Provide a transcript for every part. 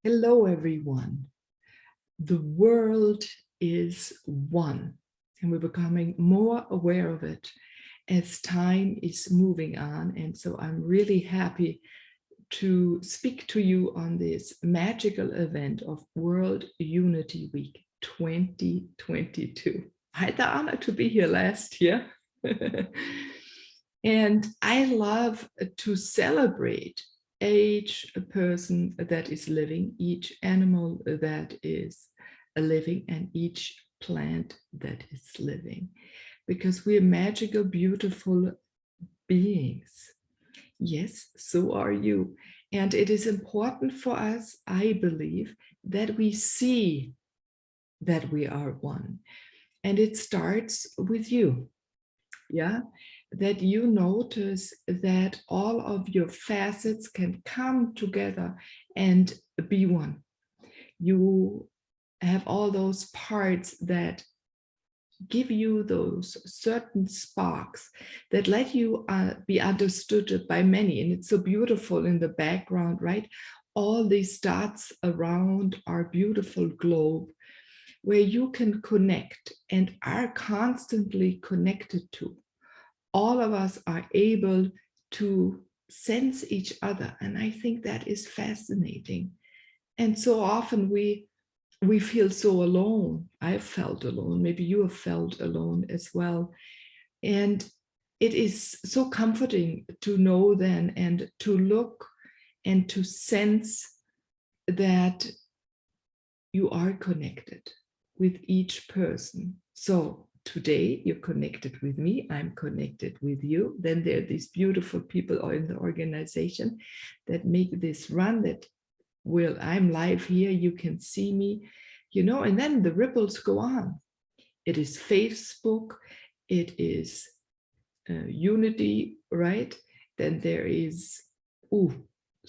Hello, everyone. The world is one, and we're becoming more aware of it as time is moving on. And so I'm really happy to speak to you on this magical event of World Unity Week 2022. I had the honor to be here last year. And I love to celebrate each person that is living, each animal that is living, and each plant that is living, because we're magical, beautiful beings. Yes, so are you. And it is important for us, I believe, that we see that we are one. And it starts with you. Yeah, that you notice that all of your facets can come together and be one. You have all those parts that give you those certain sparks that let you be understood by many. And it's so beautiful in the background, right? All these dots around our beautiful globe where you can connect and are constantly connected to. All of us are able to sense each other. And I think that is fascinating. And so often we feel so alone. I've felt alone. Maybe you have felt alone as well. And it is so comforting to know then and to look and to sense that you are connected with each person. So today you're connected with me, I'm connected with you. Then there are these beautiful people in the organization that make this run, that I'm live here, you can see me, and then the ripples go on. It is Facebook, it is Unity, right? Then there is,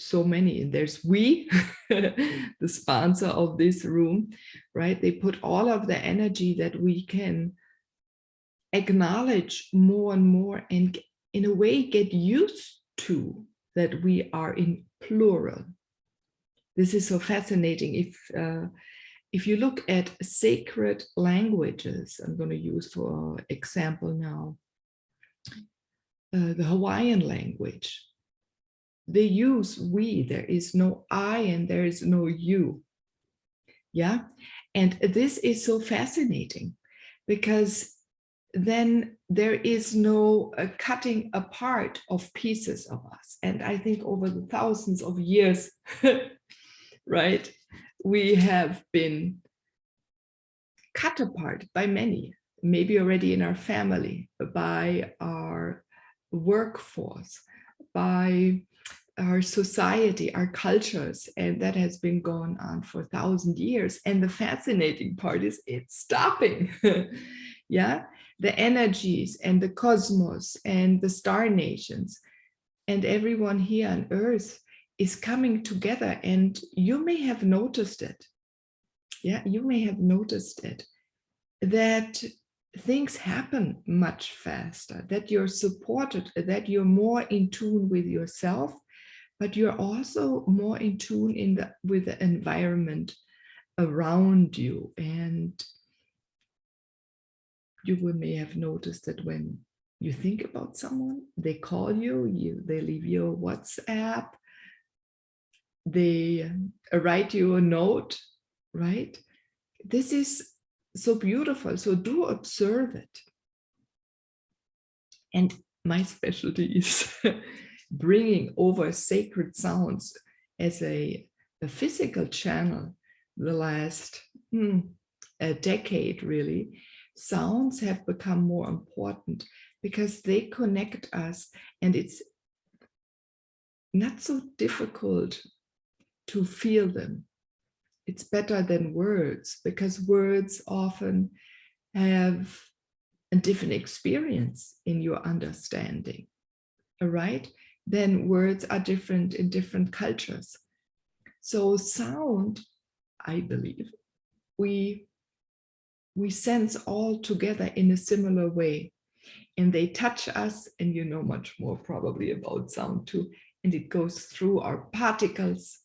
so many, and there's we, the sponsor of this room, right? They put all of the energy that we can acknowledge more and more, and in a way get used to that we are in plural. This is so fascinating. If you look at sacred languages, I'm going to use for example now, the Hawaiian language, they use we, there is no I and there is no you. Yeah. And this is so fascinating because then there is no cutting apart of pieces of us. And I think over the thousands of years, right, we have been cut apart by many, maybe already in our family, by our workforce, by our society, our cultures, and that has been going on for 1,000 years. And the fascinating part is it's stopping. Yeah, the energies and the cosmos and the star nations and everyone here on Earth is coming together. And you may have noticed it. Yeah, you may have noticed it, that things happen much faster, that you're supported, that you're more in tune with yourself, but you're also more in tune with the environment around you. And you may have noticed that when you think about someone, they call you, they leave you a WhatsApp, they write you a note, right? This is so beautiful. So do observe it. And my specialty is bringing over sacred sounds as a physical channel. The last a decade, really, sounds have become more important because they connect us, and it's not so difficult to feel them. It's better than words, because words often have a different experience in your understanding, all right? Then words are different in different cultures. So sound, I believe, we sense all together in a similar way, and they touch us, and you know much more probably about sound too, and it goes through our particles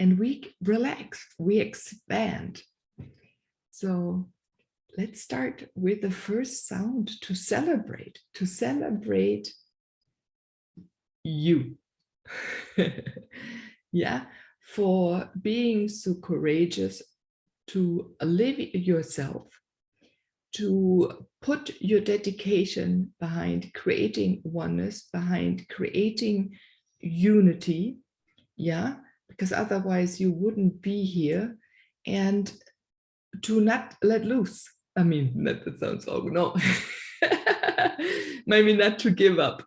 and we relax, we expand. So let's start with the first sound to celebrate you. Yeah, for being so courageous to live yourself, to put your dedication behind creating oneness, behind creating unity. Yeah, because otherwise you wouldn't be here. And to not let loose. I mean, that sounds awful. No. Maybe not to give up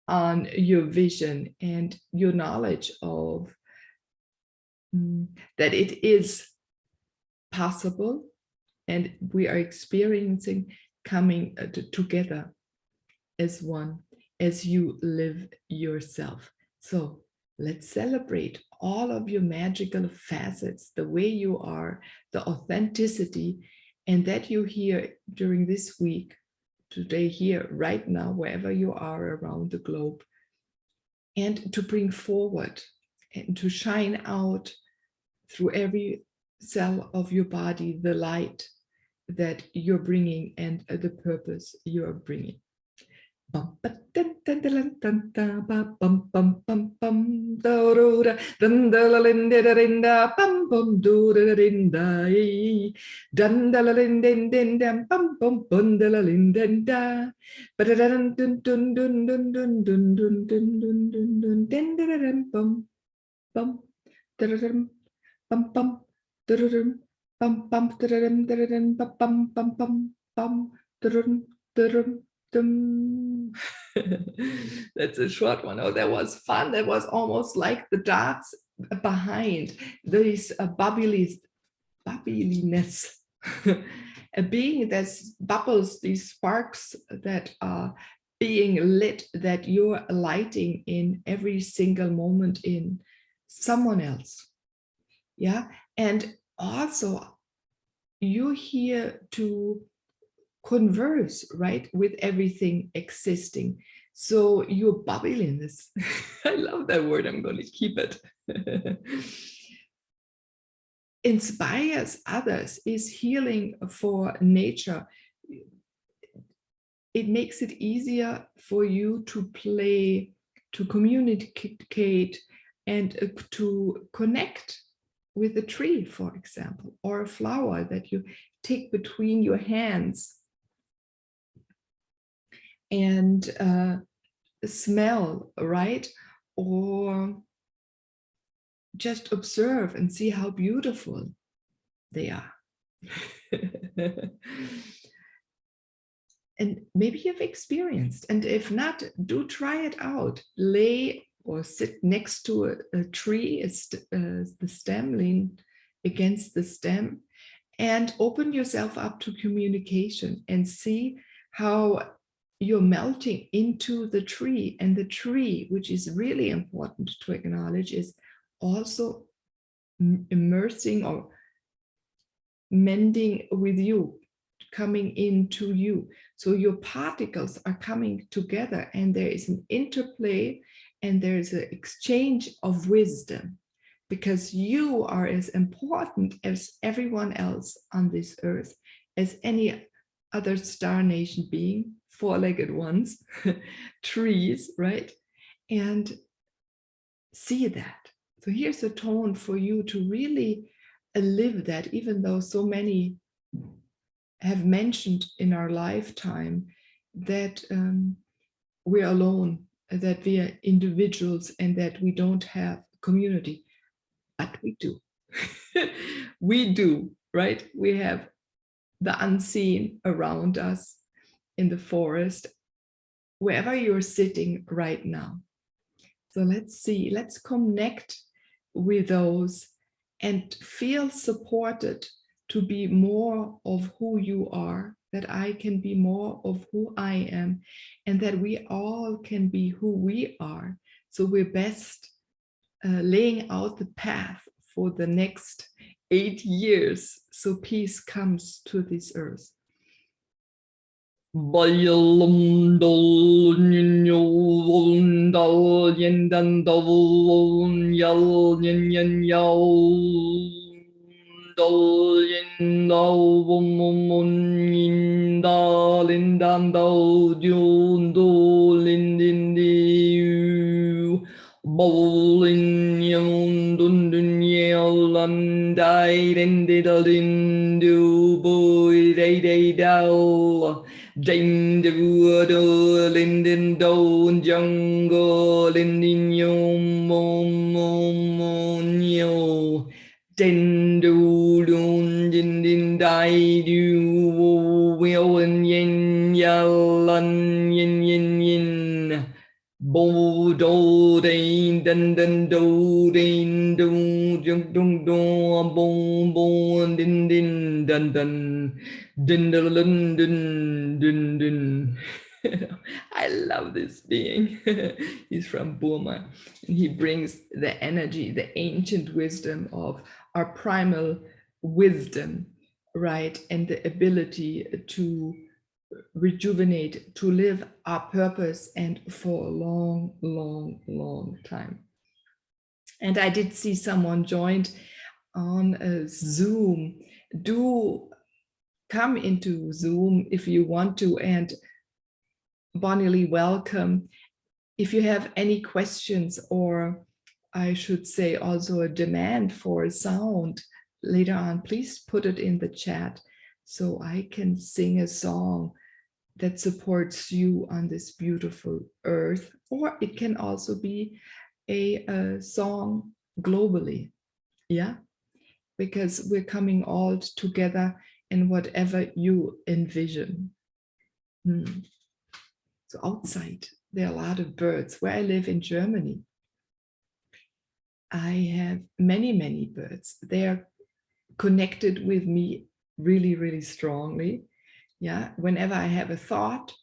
on your vision and your knowledge of that it is possible, and we are experiencing coming together as one, as you live yourself. So let's celebrate all of your magical facets, the way you are, the authenticity, and that you hear during this week, today, here, right now, wherever you are around the globe, and to bring forward and to shine out through every cell of your body the light that you're bringing and the purpose you're bringing. That's a short one. Oh, that was fun. That was almost like the dots behind this bubbliness. A being that bubbles, these sparks that are being lit, that you're lighting in every single moment in someone else. Yeah. And also you're here to converse, right, with everything existing. So your bubbliness, I love that word, I'm going to keep it, inspires others, is healing for nature. It makes it easier for you to play, to communicate, and to connect with a tree, for example, or a flower that you take between your hands and smell, right? Or just observe and see how beautiful they are. And maybe you've experienced, and if not, do try it out. Lay or sit next to a tree, the stem, lean against the stem, and open yourself up to communication and see how you're melting into the tree. And the tree, which is really important to acknowledge, is also immersing or mending with you, coming into you. So your particles are coming together, and there is an interplay, and there is an exchange of wisdom, because you are as important as everyone else on this earth, as any other star nation being, four-legged ones, trees, right? And see that. So here's a tone for you to really live that, even though so many have mentioned in our lifetime that we're alone, that we are individuals, and that we don't have community. But we do. We do, right? We have the unseen around us in the forest, wherever you're sitting right now. So let's see, let's connect with those and feel supported to be more of who you are, that I can be more of who I am, and that we all can be who we are. So we're best laying out the path for the next 8 years, so peace comes to this earth. Bayalum dol nyol dol yendan dol yal yen yen yal dol yen dol mun yin dal in dan dol dun dol in din di bowling yon dun dun yel and dai den de din do boy day dal. Ding do do linden do jungle lindin yom mom mom yo den do dun din din dai do will and yin yalan yin yin yin bo do din den den do din do jung dung do bo bo din din den den. Dun, dun, dun, dun, dun, dun. I love this being. He's from Burma, and he brings the energy, the ancient wisdom of our primal wisdom, right? And the ability to rejuvenate, to live our purpose, and for a long, long, long time. And I did see someone joined on a Zoom. Do come into Zoom if you want to, and Bonnie Lee, welcome. If you have any questions, or I should say also a demand for sound later on, please put it in the chat so I can sing a song that supports you on this beautiful earth, or it can also be a song globally, yeah, because we're coming all together in whatever you envision. So outside, there are a lot of birds. Where I live in Germany, I have many, many birds. They are connected with me really, really strongly. Yeah, whenever I have a thought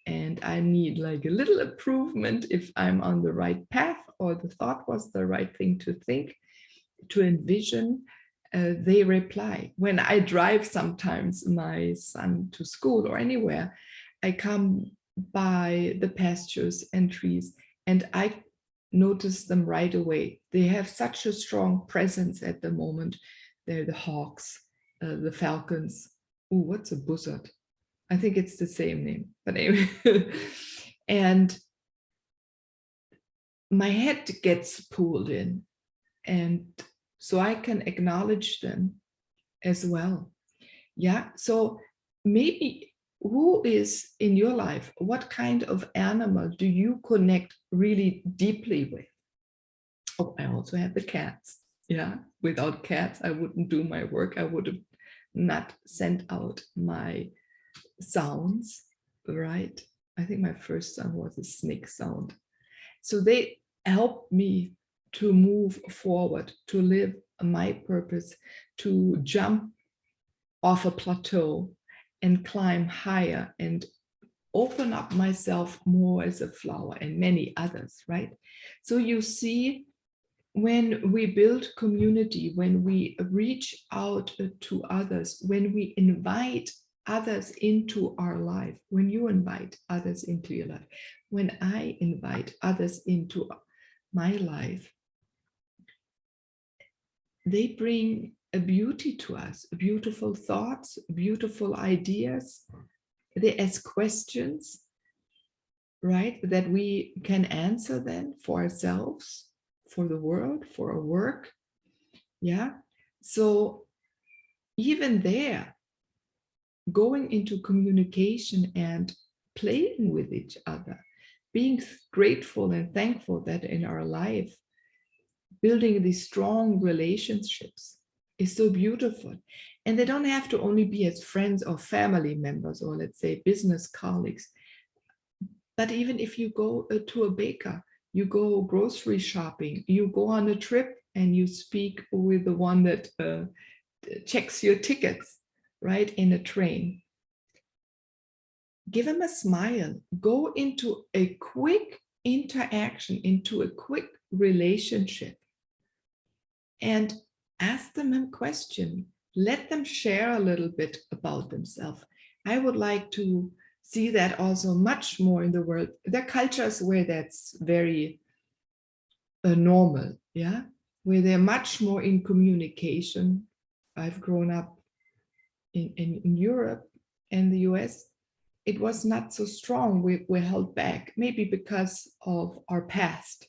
and I need like a little improvement if I'm on the right path or the thought was the right thing to think, to envision, they reply. When I drive sometimes my son to school or anywhere, I come by the pastures and trees and I notice them right away. They have such a strong presence at the moment. They're the hawks, the falcons. Ooh, what's a buzzard? I think it's the same name, but anyway. And my head gets pulled in, and so I can acknowledge them as well. Yeah, so maybe who is in your life? What kind of animal do you connect really deeply with? Oh, I also have the cats. Yeah, without cats, I wouldn't do my work. I would have not sent out my sounds, right? I think my first sound was a snake sound. So they help me to move forward, to live my purpose, to jump off a plateau and climb higher and open up myself more as a flower, and many others, right? So you see, when we build community, when we reach out to others, when we invite others into our life, when you invite others into your life, when I invite others into my life, they bring a beauty to us, beautiful thoughts, beautiful ideas. They ask questions, right, that we can answer then for ourselves, for the world, for our work. Yeah. So even there, going into communication and playing with each other, being grateful and thankful that in our life, building these strong relationships is so beautiful. And they don't have to only be as friends or family members, or let's say business colleagues. But even if you go to a baker, you go grocery shopping, you go on a trip and you speak with the one that checks your tickets, right, in a train. Give them a smile. Go into a quick interaction, into a quick relationship, and ask them a question. Let them share a little bit about themselves. I would like to see that also much more in the world. There are cultures where that's very normal, yeah, where they're much more in communication. I've grown up in Europe and the US. It was not so strong. We're held back, maybe because of our past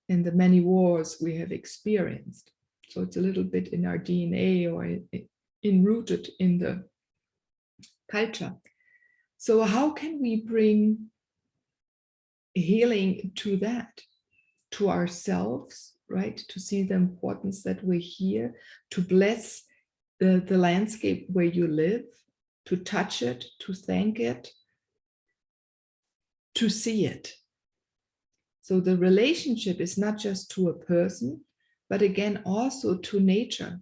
and the many wars we have experienced. So it's a little bit in our DNA or enrooted in the culture. So how can we bring healing to that, to ourselves, right? To see the importance that we're here, to bless the landscape where you live, to touch it, to thank it, to see it. So the relationship is not just to a person, but again, also to nature,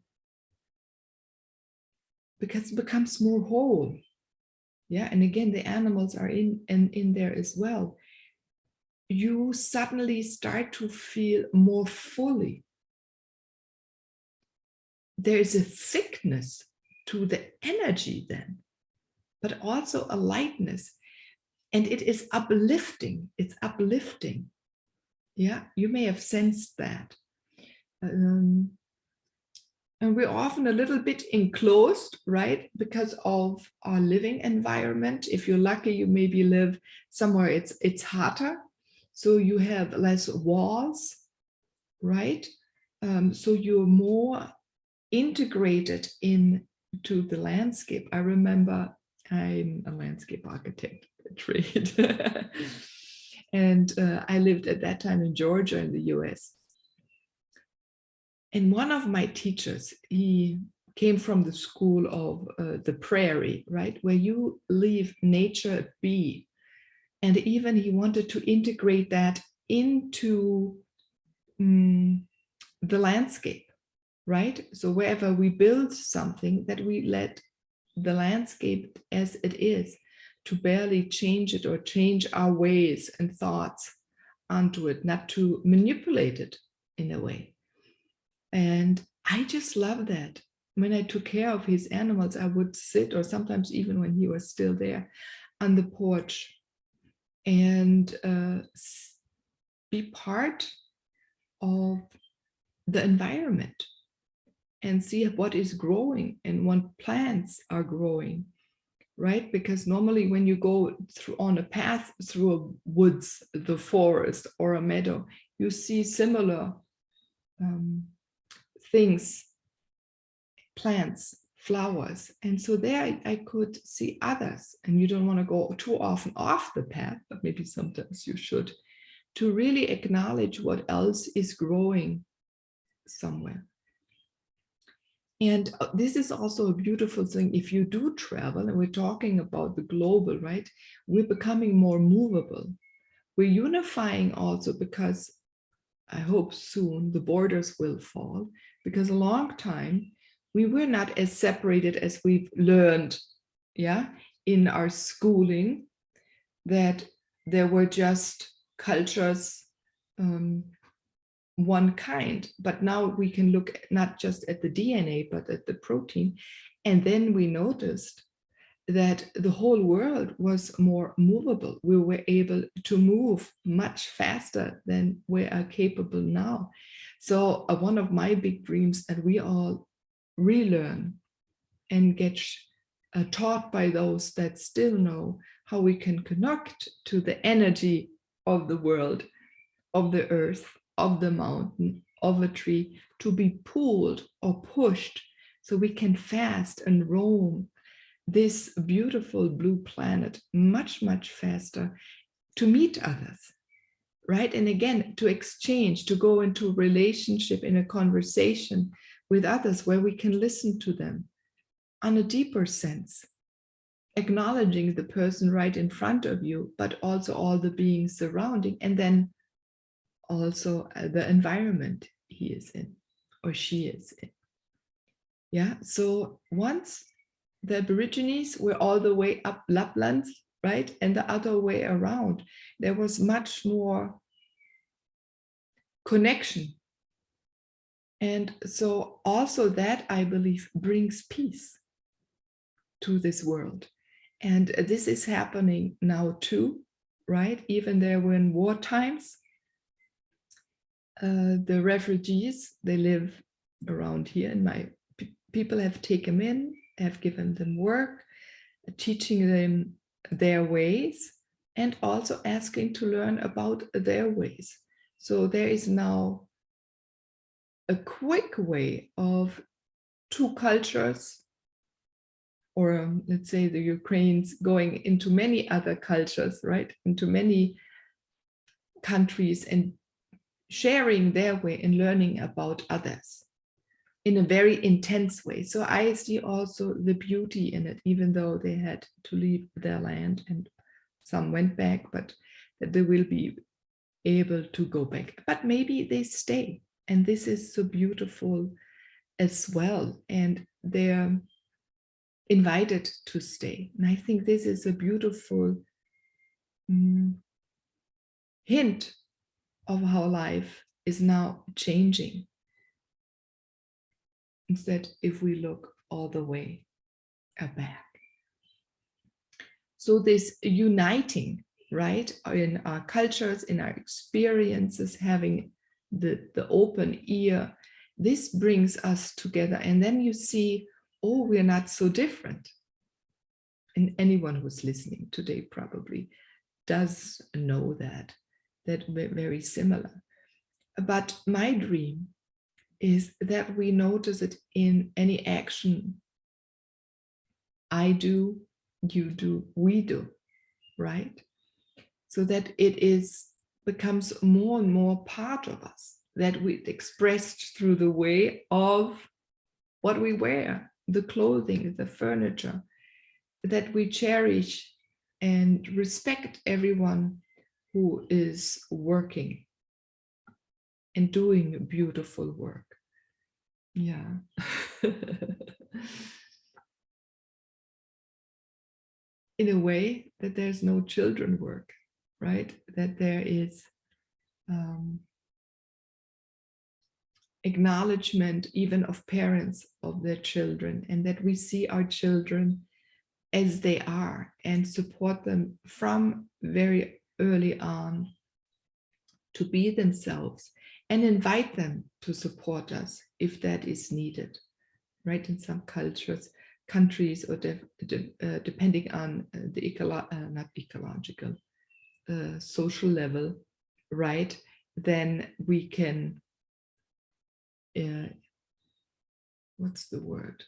because it becomes more whole. Yeah, and again, the animals are in there as well. You suddenly start to feel more fully. There is a thickness to the energy then, but also a lightness. And it is uplifting. It's uplifting. Yeah, you may have sensed that. And we're often a little bit enclosed, right? Because of our living environment. If you're lucky, you maybe live somewhere it's hotter. So you have less walls, right? So you're more integrated into the landscape. I remember I'm a landscape architect by trade. And I lived at that time in Georgia in the US. And one of my teachers, he came from the school of the prairie, right? Where you leave nature be. And even he wanted to integrate that into the landscape, right? So wherever we build something, that we let the landscape as it is, to barely change it or change our ways and thoughts onto it, not to manipulate it in a way. And I just love that. When I took care of his animals, I would sit, or sometimes even when he was still there, on the porch and be part of the environment and see what is growing and what plants are growing, right? Because normally when you go through on a path through a woods, the forest or a meadow, you see similar things, plants, flowers. And so there I could see others. And you don't want to go too often off the path, but maybe sometimes you should, to really acknowledge what else is growing somewhere. And this is also a beautiful thing. If you do travel, and we're talking about the global, right? We're becoming more movable. We're unifying also, because I hope soon the borders will fall, because a long time we were not as separated as we've learned, yeah, in our schooling, that there were just cultures one kind. But now we can look not just at the DNA, but at the protein. And then we noticed that the whole world was more movable. We were able to move much faster than we are capable now. So one of my big dreams, that we all relearn and get taught by those that still know how we can connect to the energy of the world, of the earth, of the mountain, of a tree, to be pulled or pushed so we can fast and roam this beautiful blue planet much, much faster, to meet others, right? And again, to exchange, to go into a relationship, in a conversation with others where we can listen to them on a deeper sense, acknowledging the person right in front of you, but also all the beings surrounding, and then also the environment he is in or she is in. Yeah, so once the Aborigines were all the way up Lapland, right? And the other way around, there was much more connection. And so also that, I believe, brings peace to this world. And this is happening now too, right? Even there were in war times, the refugees, they live around here, and my people have taken them in, have given them work, teaching them their ways, and also asking to learn about their ways. So there is now a quick way of two cultures, or let's say the Ukrainians going into many other cultures, right? Into many countries and sharing their way and learning about others in a very intense way. So I see also the beauty in it, even though they had to leave their land and some went back, but that they will be able to go back. But maybe they stay. And this is so beautiful as well. And they're invited to stay. And I think this is a beautiful hint of how life is now changing. Instead, if we look all the way back. So this uniting, right, in our cultures, in our experiences, having the open ear, this brings us together. And then you see, oh, we're not so different. And anyone who's listening today probably does know that we're very similar. But my dream is that we notice it in any action I do, you do, we do, right? So that it becomes more and more part of us, that we expressed through the way of what we wear, the clothing, the furniture, that we cherish and respect everyone who is working and doing beautiful work. Yeah. In a way that there's no children work, right? That there is acknowledgement even of parents of their children, and that we see our children as they are and support them from very early on to be themselves and invite them to support us if that is needed, right? In some countries, or depending on the not ecological, social level, right? Then we can, what's the word?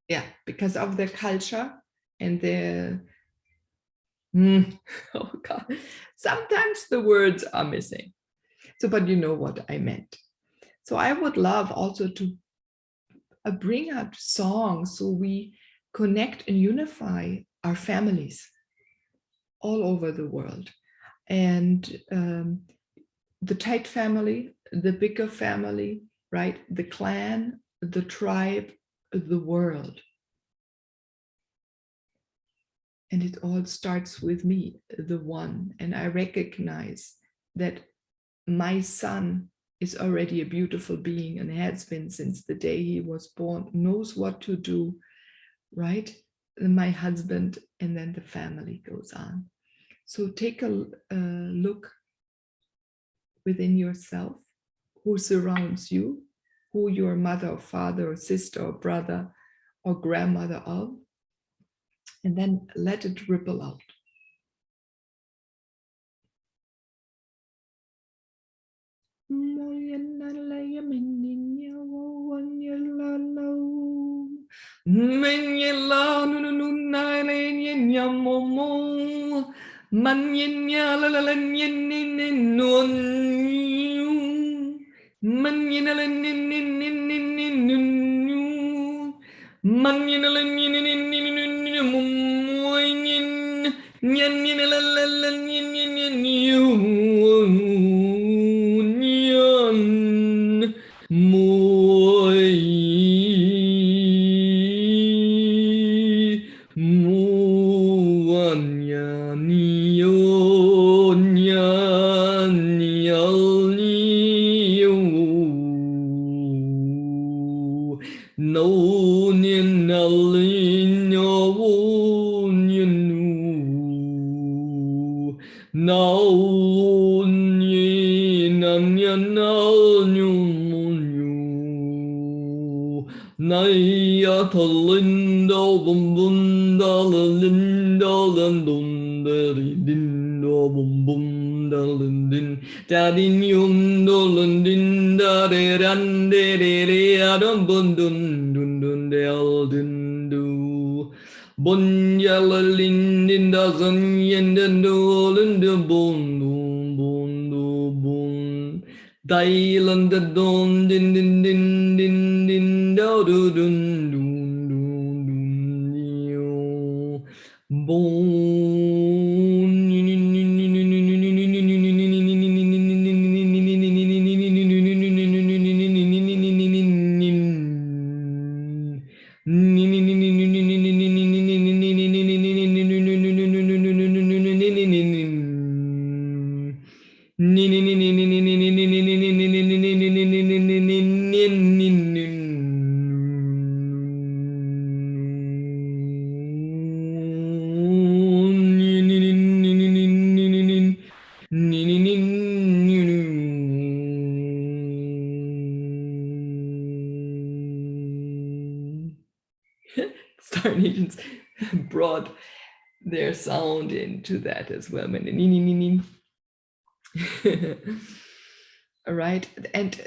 Yeah, because of their culture and their, oh God, sometimes the words are missing. So, but you know what I meant. So I would love also to bring out songs so we connect and unify our families all over the world. And the tight family, the bigger family, right? The clan, the tribe, the world. And it all starts with me, the one. And I recognize that my son is already a beautiful being and has been since the day he was born, knows what to do, right? And my husband, and then the family goes on. So take a look within yourself, who surrounds you, who your mother or father or sister or brother or grandmother of, and then let it ripple out. No Naya Talindo Bum Bundalindo Landundari Dindo Bum Bundalindin Dadin Yum Dolundin Dare Rande Adam Bundun Dundun Del Dindu Bunyalalindin Dazan Yendendo Linda Bundu Bundu Bun Dailan the don din din din din din do do dun dun dun dun yo bon Star Nations brought their sound into that as well. All right, and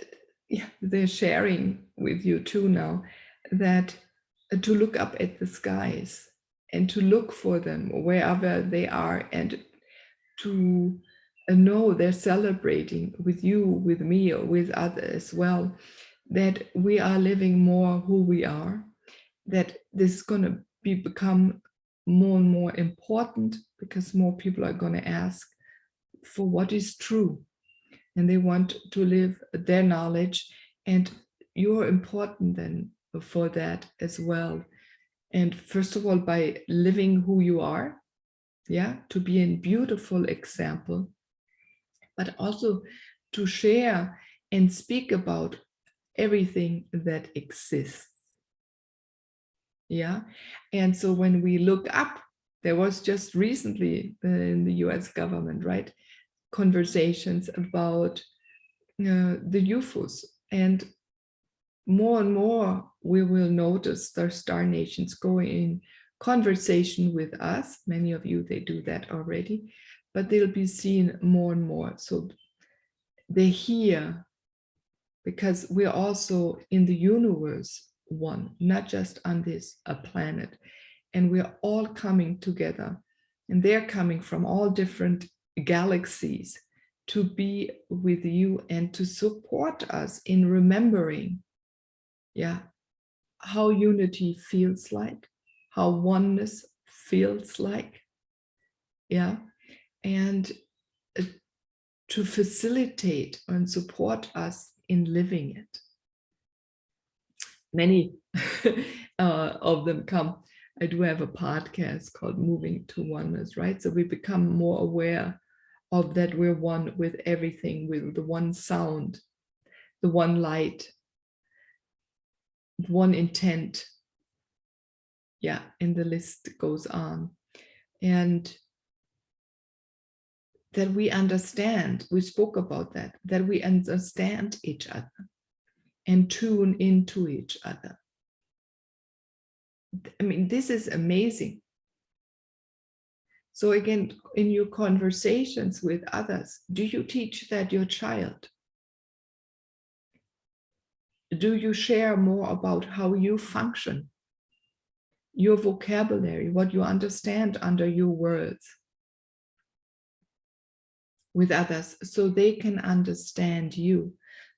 yeah, they're sharing with you too now that to look up at the skies and to look for them wherever they are, and to know they're celebrating with you, with me, or with others as well, that we are living more who we are, that this is going to become more and more important because more people are going to ask for what is true, and they want to live their knowledge, and you're important then for that as well. And first of all, by living who you are, yeah, to be a beautiful example, but also to share and speak about everything that exists. Yeah. And so when we look up, there was just recently in the US government, right, conversations about the UFOs, and more we will notice the star nations going in conversation with us. Many of you, they do that already, but they'll be seen more and more. So they hear, because we're also in the universe one, not just on this a planet, and we're all coming together, and they're coming from all different galaxies to be with you and to support us in remembering, yeah, how unity feels like, how oneness feels like, yeah, and to facilitate and support us in living it. Many of them come. I do have a podcast called Moving To Oneness, right? So we become more aware of that we're one with everything, with the one sound, the one light, one intent. Yeah, and the list goes on. And that we understand, we spoke about that we understand each other and tune into each other. I mean, this is amazing. So again, in your conversations with others, do you teach that your child? Do you share more about how you function, your vocabulary, what you understand under your words with others, so they can understand you,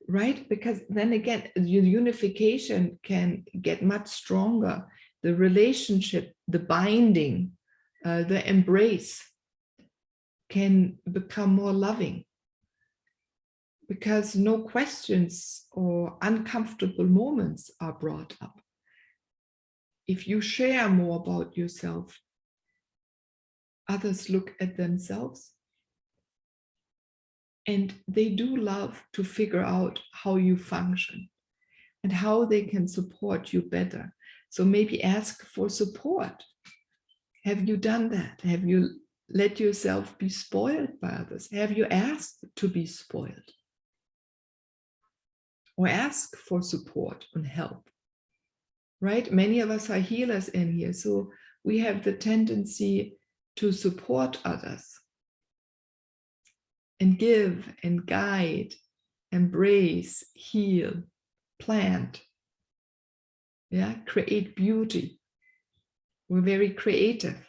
right? Because then again, your unification can get much stronger. The relationship, the binding, the embrace can become more loving, because no questions or uncomfortable moments are brought up. If you share more about yourself, others look at themselves, and they do love to figure out how you function and how they can support you better. So maybe ask for support. Have you done that? Have you let yourself be spoiled by others? Have you asked to be spoiled? Or ask for support and help. right? Many of us are healers in here. So we have the tendency to support others and give and guide, embrace, heal, plant, yeah, create beauty. We're very creative.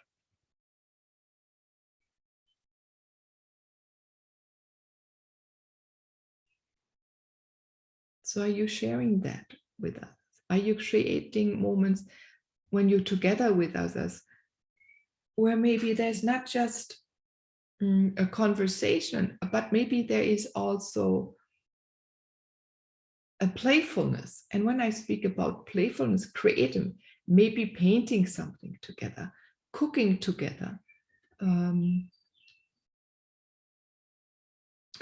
So are you sharing that with us? Are you creating moments when you're together with others where maybe there's not just a conversation, but maybe there is also a playfulness? And when I speak about playfulness, creative, maybe painting something together, cooking together,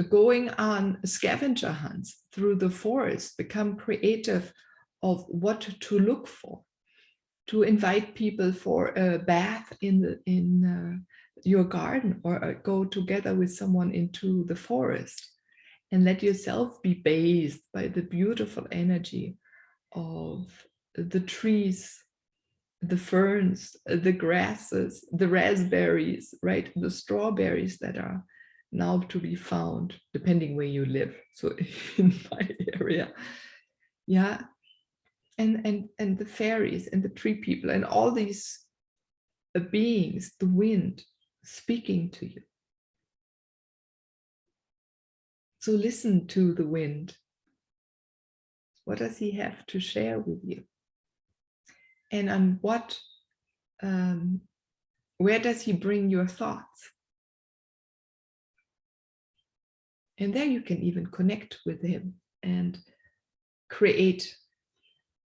going on scavenger hunts through the forest, become creative of what to look for, to invite people for a bath in your garden, or go together with someone into the forest and let yourself be bathed by the beautiful energy of the trees, the ferns, the grasses, the raspberries, right? The strawberries that are now to be found, depending where you live. So in my area, yeah. And the fairies and the tree people and all these beings, the wind speaking to you. So listen to the wind. What does he have to share with you? And on what, where does he bring your thoughts? And there you can even connect with him and create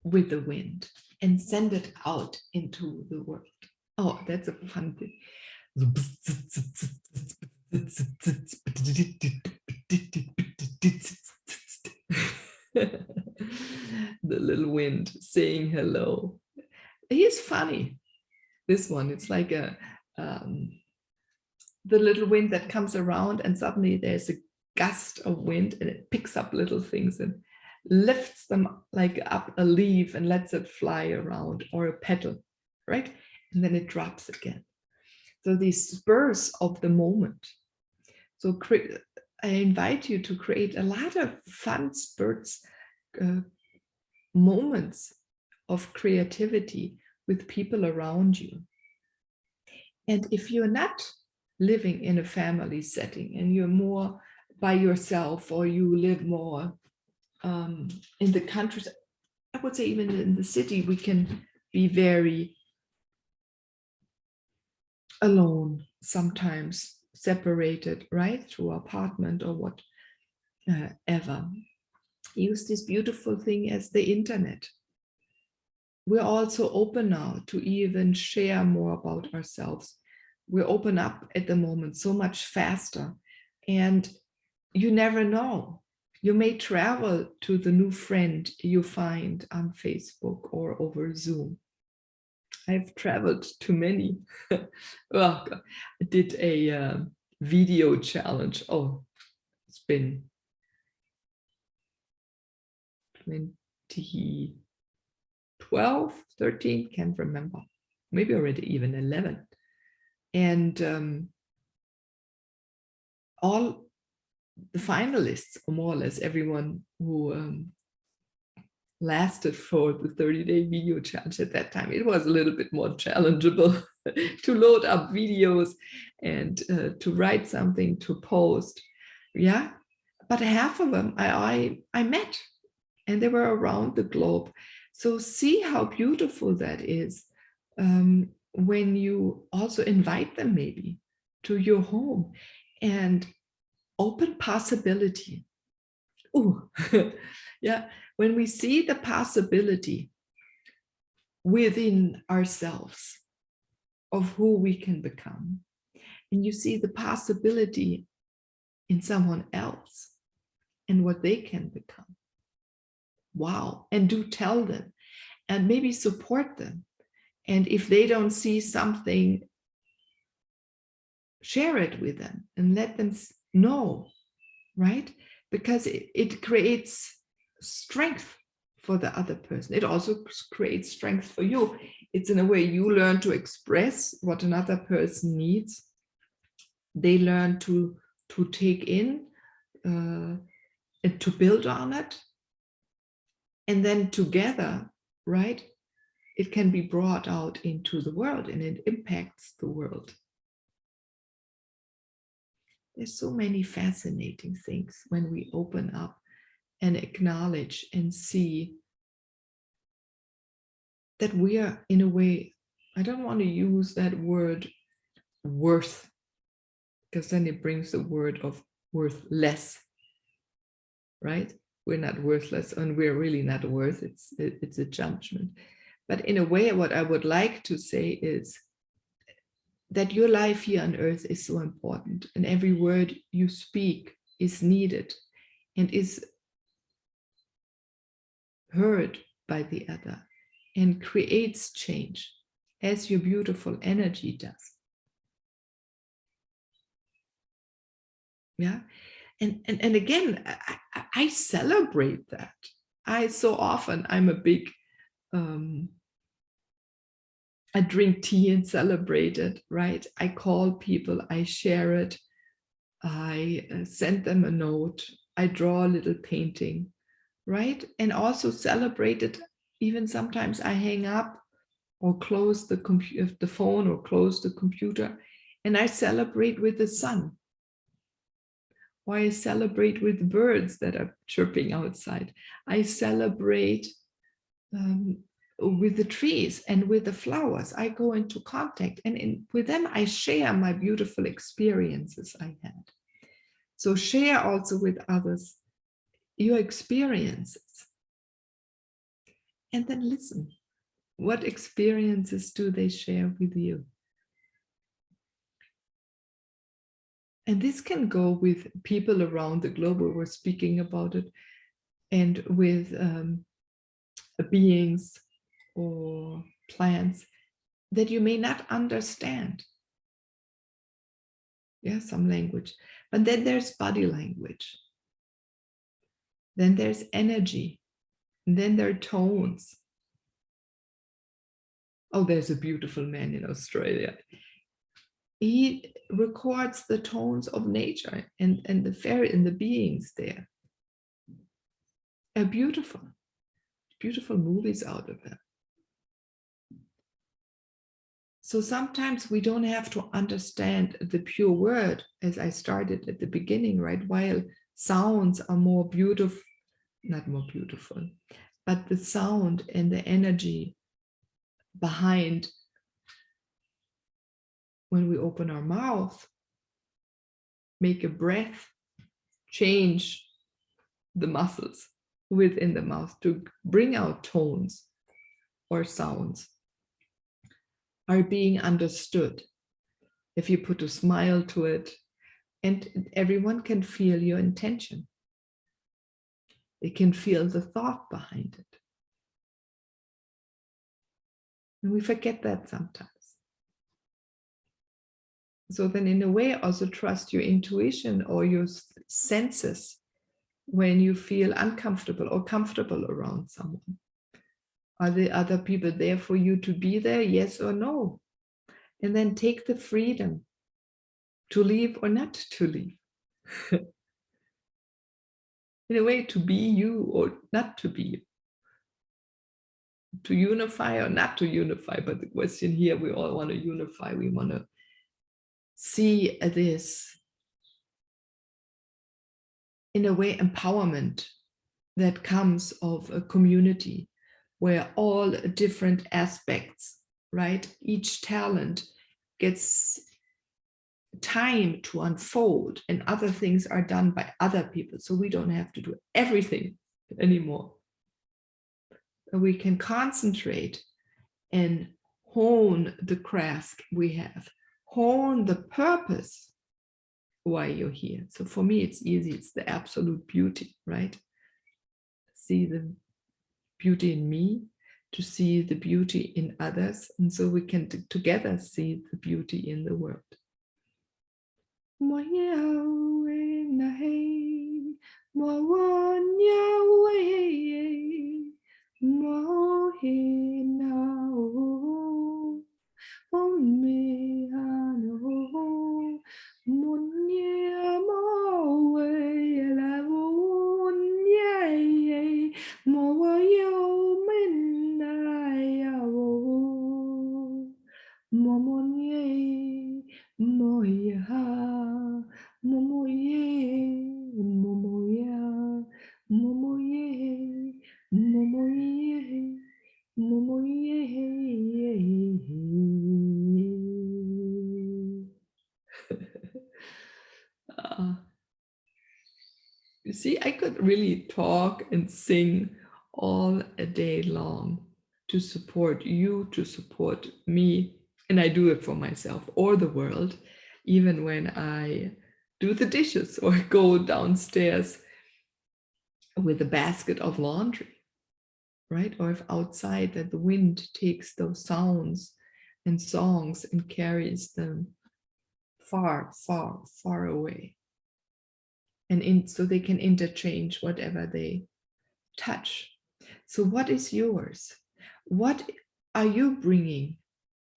with the wind and send it out into the world. Oh, that's a fun thing. The little wind saying hello. He's funny. This one, it's like a the little wind that comes around and suddenly there's a gust of wind and it picks up little things and lifts them like up a leaf and lets it fly around, or a petal, right? And then it drops again. So these spurs of the moment. So I invite you to create a lot of fun spurts, moments of creativity with people around you. And if you're not living in a family setting and you're more by yourself, or you live more in the countries, I would say even in the city, we can be very alone, sometimes separated, right, through apartment or whatever. Use this beautiful thing as the internet. We're also open now to even share more about ourselves. We're open up at the moment so much faster, and you never know. You may travel to the new friend you find on Facebook or over Zoom. I've traveled to many. Well, I did a video challenge. Oh, it's been 2012, 13, can't remember. Maybe already even 11. And all the finalists, or more or less everyone who lasted for the 30-day video challenge at that time, it was a little bit more challengeable to load up videos and to write something, to post. Yeah, but half of them I met, and they were around the globe. So see how beautiful that is when you also invite them maybe to your home and open possibility. Oh, yeah. When we see the possibility within ourselves of who we can become, and you see the possibility in someone else and what they can become. Wow. And do tell them and maybe support them. And if they don't see something, share it with them and let them know, right? Because it creates strength for the other person. It also creates strength for you. It's in a way you learn to express what another person needs. They learn to take in and to build on it. And then together, right, it can be brought out into the world and it impacts the world. There's so many fascinating things when we open up and acknowledge and see that we are, in a way, I don't want to use that word worth, because then it brings the word of worthless, right? We're not worthless and we're really not worth. It's a judgment. But in a way, what I would like to say is that your life here on earth is so important, and every word you speak is needed and is heard by the other and creates change, as your beautiful energy does. Yeah. And again, I celebrate that. I'm a big, I drink tea and celebrate it, right? I call people, I share it, I send them a note, I draw a little painting, right? And also celebrate it. Even sometimes I hang up or close the phone or close the computer, and I celebrate with the sun. Or I celebrate with birds that are chirping outside. I celebrate with the trees and with the flowers. I go into contact, and with them I share my beautiful experiences I had. So share also with others your experiences. And then listen. What experiences do they share with you? And this can go with people around the globe. We were speaking about it, and with beings or plants that you may not understand. Yeah, some language. But then there's body language. Then there's energy. And then there are tones. Oh, there's a beautiful man in Australia. He records the tones of nature and the fairy and the beings there. Are beautiful. Beautiful movies out of it. So sometimes we don't have to understand the pure word, as I started at the beginning, right? While sounds are more beautiful, not more beautiful, but the sound and the energy behind when we open our mouth, make a breath, change the muscles within the mouth to bring out tones or sounds, are being understood. If you put a smile to it, and everyone can feel your intention. They can feel the thought behind it. And we forget that sometimes. So then in a way, also trust your intuition or your senses when you feel uncomfortable or comfortable around someone. Are the other people there for you to be there? Yes or no? And then take the freedom to leave or not to leave. In a way, to be you or not to be you. To unify or not to unify. But the question here, we all want to unify. We want to see this, in a way, empowerment that comes of a community where all different aspects, right? Each talent gets time to unfold, and other things are done by other people. So we don't have to do everything anymore. We can concentrate and hone the craft we have, hone the purpose why you're here. So for me, it's easy. It's the absolute beauty, right? See the beauty in me, to see the beauty in others. And so we can together see the beauty in the world. You see, I could really talk and sing all a day long to support you, to support me. And I do it for myself or the world, even when I do the dishes or go downstairs with a basket of laundry, right? Or if outside that the wind takes those sounds and songs and carries them far, far, far away. And so they can interchange whatever they touch. So what is yours? What are you bringing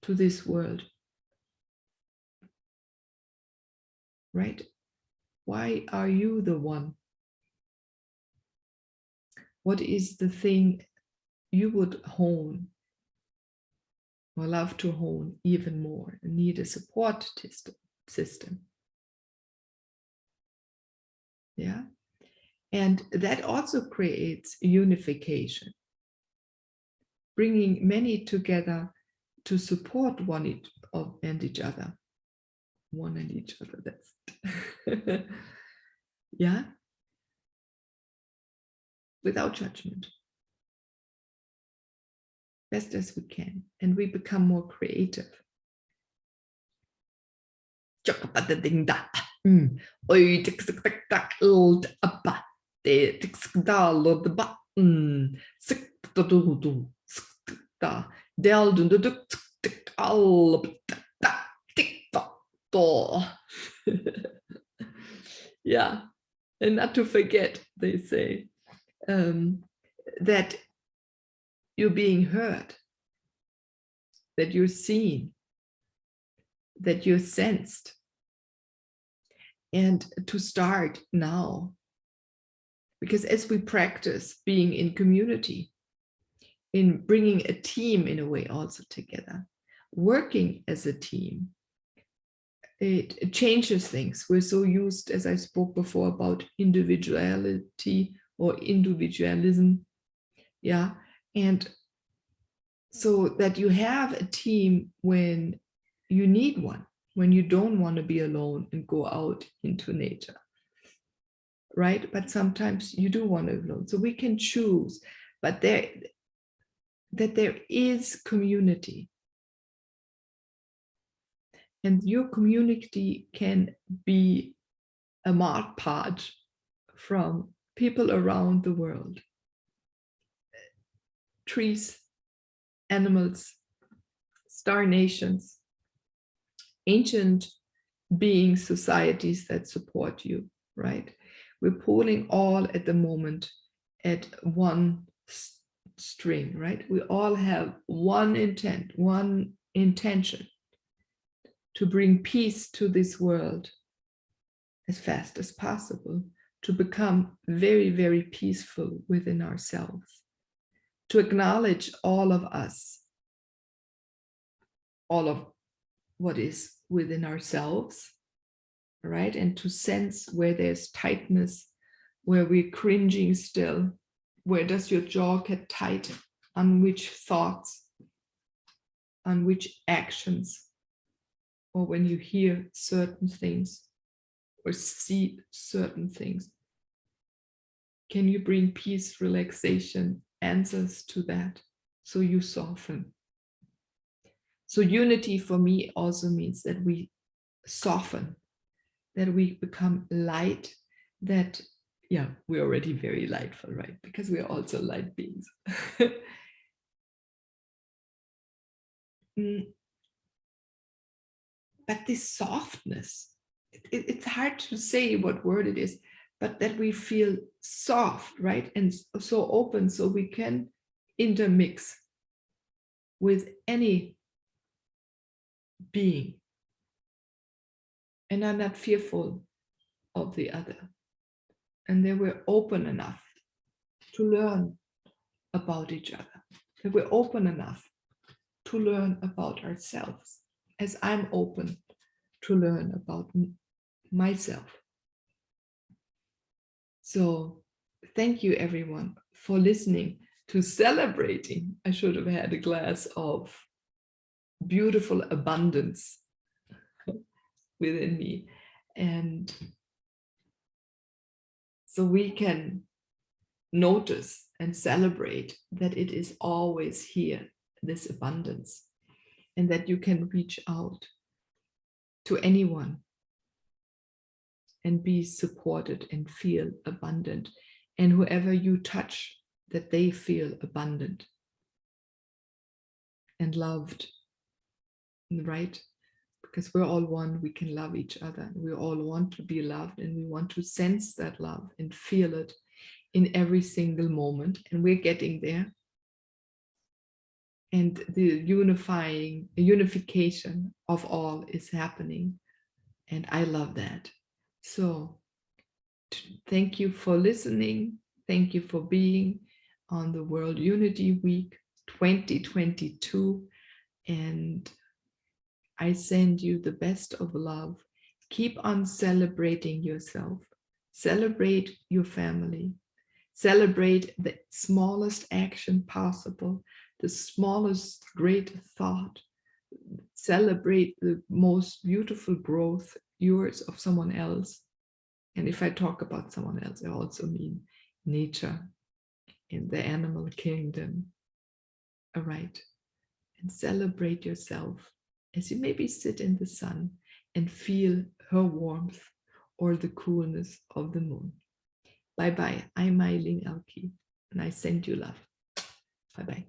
to this world? Right? Why are you the one? What is the thing you would hone or love to hone even more and need a support system? Yeah. And that also creates unification, bringing many together to support one and each other. One and each other, that's yeah, without judgment, best as we can, and we become more creative. Yeah, and not to forget, they say, that you're being heard, that you're seen, that you're sensed. And to start now, because as we practice being in community, in bringing a team in a way also together, working as a team, it changes things. We're so used, as I spoke before, about individuality or individualism. Yeah. And so that you have a team when you need one, when you don't want to be alone and go out into nature. Right? But sometimes you do want to be alone. So we can choose, but there is community. And your community can be a marked part from people around the world. Trees, animals, star nations, ancient being societies that support you, right? We're pulling all at the moment at one string, right? We all have one intent, one intention to bring peace to this world as fast as possible, to become very, very peaceful within ourselves, to acknowledge all of us, all of what is within ourselves, right? And to sense where there's tightness, where we're cringing still, where does your jaw get tight, on which thoughts, on which actions, or when you hear certain things or see certain things. Can you bring peace, relaxation, answers to that? So you soften. So unity for me also means that we soften, that we become light, that, yeah, we're already very lightful, right? Because we're also light beings. But this softness, it's hard to say what word it is, but that we feel soft, right? And so open, so we can intermix with any being and are not fearful of the other. And that we're open enough to learn about each other, that we're open enough to learn about ourselves, as I'm open to learn about myself. So thank you everyone for listening, to celebrating. I should have had a glass of beautiful abundance within me. And So we can notice and celebrate that it is always here, this abundance, and that you can reach out to anyone and be supported and feel abundant. And whoever you touch, that they feel abundant and loved, right? Because we're all one, we can love each other. We all want to be loved, and we want to sense that love and feel it in every single moment. And we're getting there. And the unification of all is happening. And I love that. So thank you for listening. Thank you for being on the World Unity Week 2022. And I send you the best of love. Keep on celebrating yourself. Celebrate your family. Celebrate the smallest action possible, the smallest great thought. Celebrate the most beautiful growth, yours of someone else. And if I talk about someone else, I also mean nature in the animal kingdom. All right. And celebrate yourself as you maybe sit in the sun and feel her warmth or the coolness of the moon. Bye-bye. I'm Meilin Ehlke, and I send you love. Bye-bye.